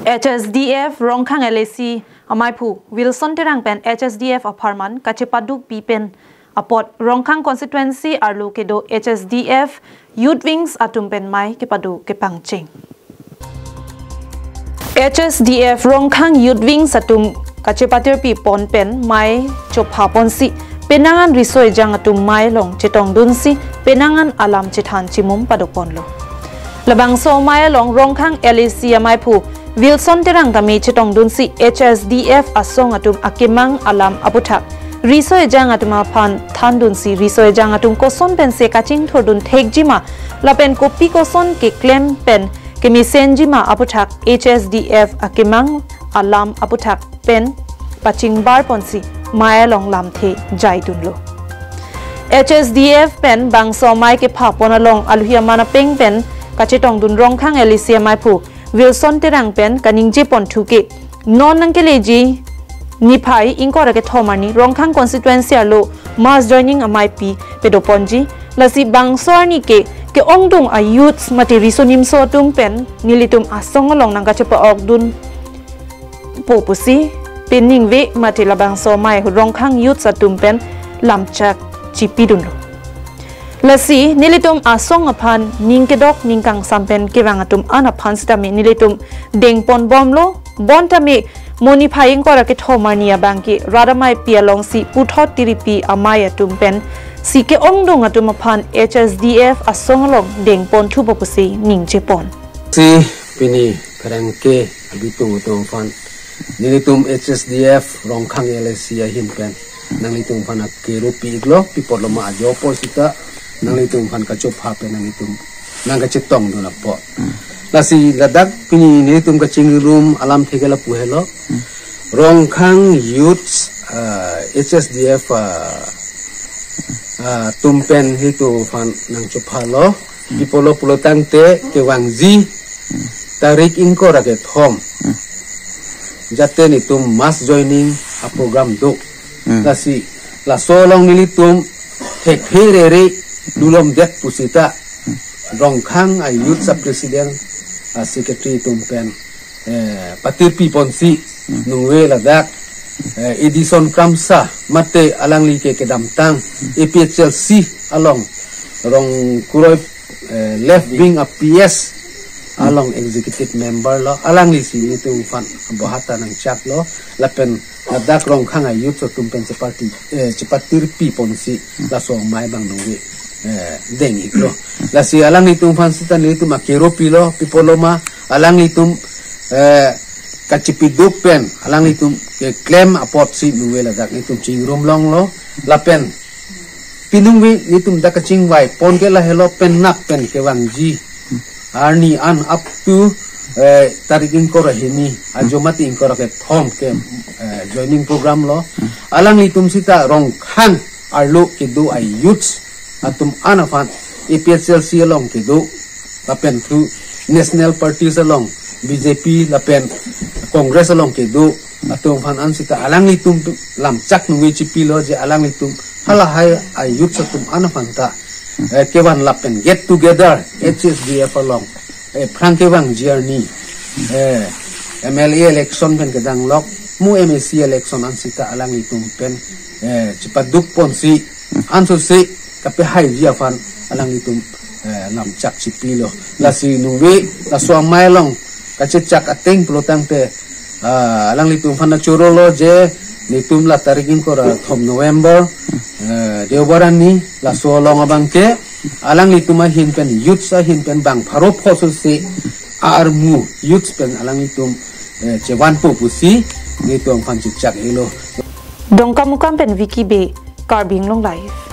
HSDF Rongkhang LAC Amaipu Wilson Terang Pen HSDF Apartment Kachepaduk Pipen Apot Rongkhang constituency Arlo Kedo HSDF Youth Wings Atumpen Mai Kepadu Kepangching HSDF Rongkhang Youth Wings Atum Kachepatir Pi Pon Pen Mai Chopha Ponsi Penangan Risoi Jang Atum Mai Long Chetong Dunsi Penangan Alam Chethan Chimum Paduponlo Labang So Mai Long Rongkhang LAC Amaipu Wilson Terang Kami Chetong Dunsi HSDF Asong Atum Akimang Alam Aputak Risoi Jang Atum Apan Than Dunsi Risoi Jang Atum Koson Pen Se Kaching Thordun Thek Jima Lapen Kopi Koson Ke Klem Pen Kemi Senjima Aputak HSDF Akimang Alam Aputak Pen Paching Bar Ponsi Maya Long Lam The Jai Dunlo HSDF Pen Bang So Mai Ke Pha Ponalong Aluhia Mana Peng Pen Kachetong Dun Rongkhang LAC Amaipu Wilson Terang Pen Kaningje Pon Thuke Non Nankeleji Nipai Inkora Ke Thomani Rongkhang constituency Alo Mass Joining Amaipi Pedoponji Lasi Bang Sorni Ke Ongdung a youths mati risonim so tum pen nilitum asong along nang kachepa ogdun popusi peningwe mati labang so mai Rongkhang youths atum pen lamchak chipidunlo Lasi nilitum asong apan ningkedok ningkang sampen kirangatum anapan stami nilitum dengpon bomlo bontami moni phaying kora ke thomania bangki radamai pialong si puthot tiripi amaya tumpen Sike ongdong atum apan HSDF asonglong dengpon thubopusi ningjepon si pini karangke abitung utong fan nilitum HSDF Rongkhang LAC hinpen nanglitung fan akerupi iglo pipoloma ajo posita nanglitung fan kachop hape nanglitung nangkachetong dona po lasi ladak pini nilitum kachingrum alam thegela puhelo Rongkhang youths HSDF tumpen itu fan nang chopalo dipolo pulo tangte ke wangji tarik inkora ke thom jate ni tum mass joining a program do lasi la solong nilitum thekherere dulom det pusita Rongkhang a youth sub president a secretary tumpen patirpi ponsi nungwe ladak Edison Kamsa mate alang like ke damtang EPHLC along rong kuroi left wing of PS along executive member lo alang li si itu fan bohata nang chak lo lapen nadak Rongkhang a youth tumpen cepatir pi ponsi la so mai bang nungwe deng iklo la si alang itu fan sitan itu makero pilo pipoloma alang itu kacipiduk pen alang itu ke claim apot si nuwela dak itu chingrom long lo lapen pinungwi itu dak kaching wai pon ke la hello pen nak pen ke wangji arni an up to tarikin ko rahini ajomati inkora ke thom ke joining program lo alang itu sita Rongkhang arlo ke do ay youths atum anafan EPHLC along ke do lapen through national parties along BJP lapen Congress along ke do atong fan ansita alang litum lamchak nungwi chipilo je alang litum halahai ayut satum anafanta kewan lapen get together HSDF along prangkewang journey MLA election pen kedang lok mu MSC election ansita alang litum pen cepaduk ponsi ansusi kape hai dia fan alang litum lamchak chipilo lasi nungwi laswang mailong kacecak ateng pelotang te alang litum fana churolo je litum la tarikin ko thom November deobaran ni la solong abangke alang litum hin pen youth sa hin pen bang pharop khosul se armu youth pen alang litum chewan pu pusi litum fan cicak ilo dongkamukam pen wiki be karbing long life